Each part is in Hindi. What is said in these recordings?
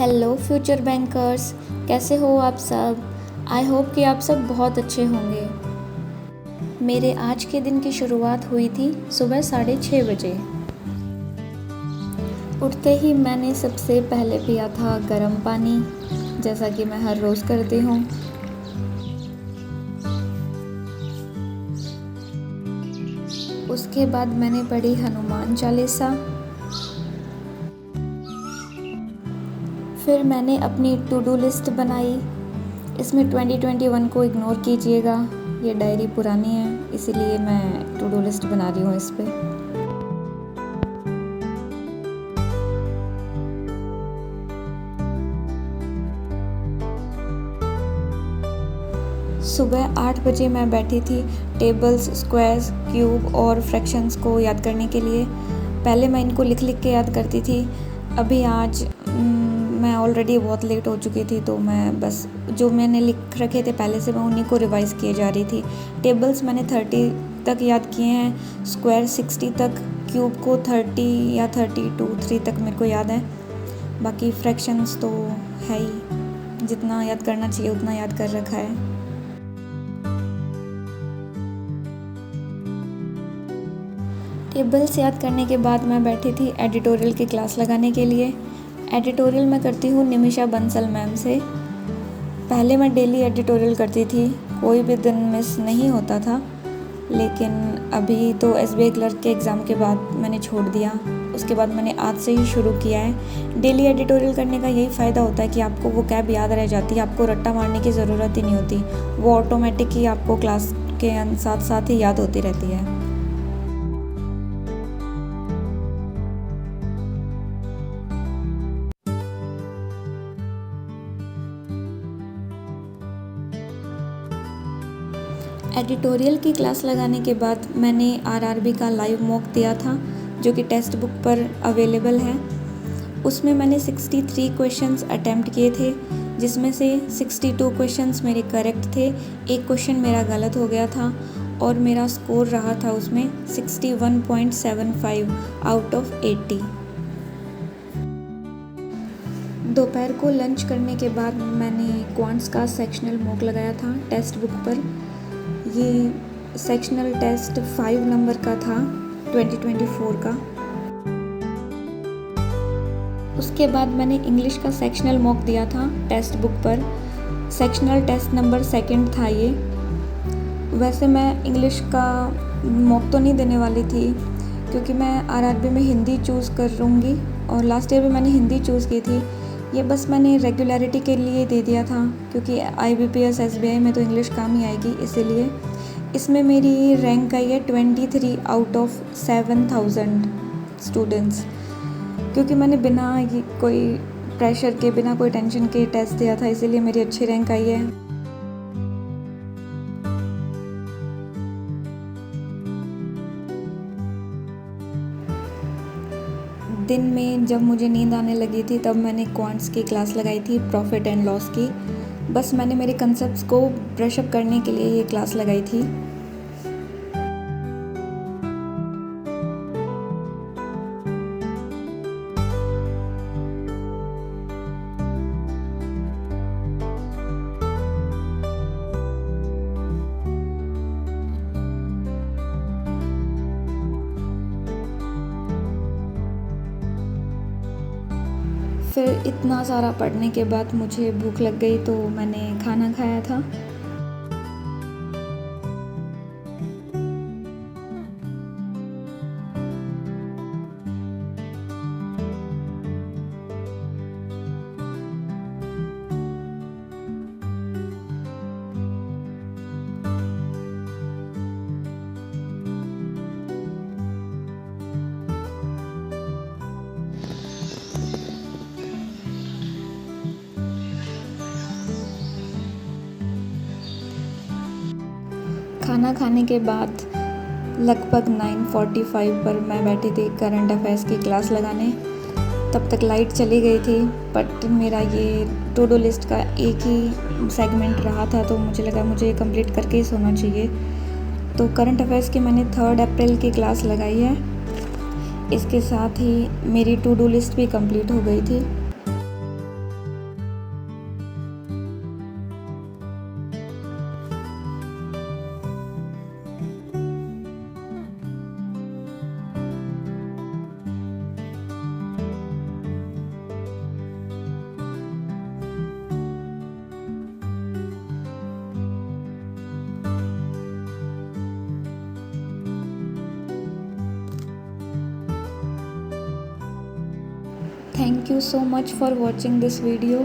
हेलो फ्यूचर बैंकर्स, कैसे हो आप सब। आई होप कि आप सब बहुत अच्छे होंगे। मेरे आज के दिन की शुरुआत हुई थी सुबह 6:30 बजे। उठते ही मैंने सबसे पहले पिया था गर्म पानी, जैसा कि मैं हर रोज़ करती हूँ। उसके बाद मैंने पढ़ी हनुमान चालीसा। फिर मैंने अपनी टू डू लिस्ट बनाई। इसमें 2021 को इग्नोर कीजिएगा, ये डायरी पुरानी है इसीलिए मैं टू डू लिस्ट बना रही हूँ इस पर। सुबह 8 बजे मैं बैठी थी टेबल्स, स्क्वायर्स, क्यूब और फ्रैक्शंस को याद करने के लिए। पहले मैं इनको लिख लिख के याद करती थी। अभी आज मैं ऑलरेडी बहुत लेट हो चुकी थी, तो मैं बस जो मैंने लिख रखे थे पहले से मैं उन्हीं को रिवाइज़ किए जा रही थी। टेबल्स मैंने 30 तक याद किए हैं, स्क्वायर 60 तक, क्यूब को 30 या 3 तक मेरे को याद है। बाकी फ्रैक्शंस तो है ही, जितना याद करना चाहिए उतना याद कर रखा है। टेबल्स याद करने के बाद मैं बैठी थी एडिटोरियल की क्लास लगाने के लिए। एडिटोरियल मैं करती हूँ निमिषा बंसल मैम से। पहले मैं डेली एडिटोरियल करती थी, कोई भी दिन मिस नहीं होता था, लेकिन अभी तो एसबीआई क्लर्क के एग्ज़ाम के बाद मैंने छोड़ दिया। उसके बाद मैंने आज से ही शुरू किया है। डेली एडिटोरियल करने का यही फ़ायदा होता है कि आपको वो कैब याद रह जाती है, आपको रट्टा मारने की ज़रूरत ही नहीं होती, वो ऑटोमेटिक ही आपको क्लास के साथ साथ ही याद होती रहती है। एडिटोरियल की क्लास लगाने के बाद मैंने आरआरबी का लाइव मॉक दिया था, जो कि टेक्स्ट बुक पर अवेलेबल है। उसमें मैंने 63 क्वेश्चंस अटैम्प्ट किए थे, जिसमें से 62 क्वेश्चंस मेरे करेक्ट थे, एक क्वेश्चन मेरा गलत हो गया था और मेरा स्कोर रहा था उसमें 61.75 आउट ऑफ 80। दोपहर को लंच करने के बाद मैंने क्वांट्स का सेक्शनल मॉक लगाया था टेक्स्ट बुक पर। ये सेक्शनल टेस्ट 5 नंबर का था 2024 का। उसके बाद मैंने इंग्लिश का सेक्शनल मॉक दिया था टेक्स्ट बुक पर। सेक्शनल टेस्ट नंबर 2 था ये। वैसे मैं इंग्लिश का मॉक तो नहीं देने वाली थी, क्योंकि मैं आरआरबी में हिंदी चूज़ करूँगी और लास्ट ईयर भी मैंने हिंदी चूज़ की थी। ये बस मैंने रेगुलरिटी के लिए दे दिया था, क्योंकि आईबीपीएस एसबीआई में तो इंग्लिश काम ही आएगी, इसीलिए। इसमें मेरी रैंक आई है 23 आउट ऑफ 7000 स्टूडेंट्स, क्योंकि मैंने बिना कोई प्रेशर के, बिना कोई टेंशन के टेस्ट दिया था, इसीलिए मेरी अच्छी रैंक आई है। दिन में जब मुझे नींद आने लगी थी तब मैंने क्वांट्स की क्लास लगाई थी, प्रॉफिट एंड लॉस की। बस मैंने मेरे कंसेप्ट्स को ब्रशअप करने के लिए ये क्लास लगाई थी। फिर इतना सारा पढ़ने के बाद मुझे भूख लग गई, तो मैंने खाना खाया था। खाना खाने के बाद लगभग 9:45 पर मैं बैठी थी करंट अफेयर्स की क्लास लगाने। तब तक लाइट चली गई थी, बट मेरा ये टू डू लिस्ट का एक ही सेगमेंट रहा था, तो मुझे लगा मुझे कंप्लीट करके ही सोना चाहिए। तो करंट अफेयर्स की मैंने 3 अप्रैल की क्लास लगाई है। इसके साथ ही मेरी टू डू लिस्ट भी कंप्लीट हो गई थी। Thank you so much for watching this video.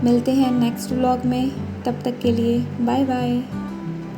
मिलते हैं नेक्स्ट व्लॉग में, तब तक के लिए बाय बाय।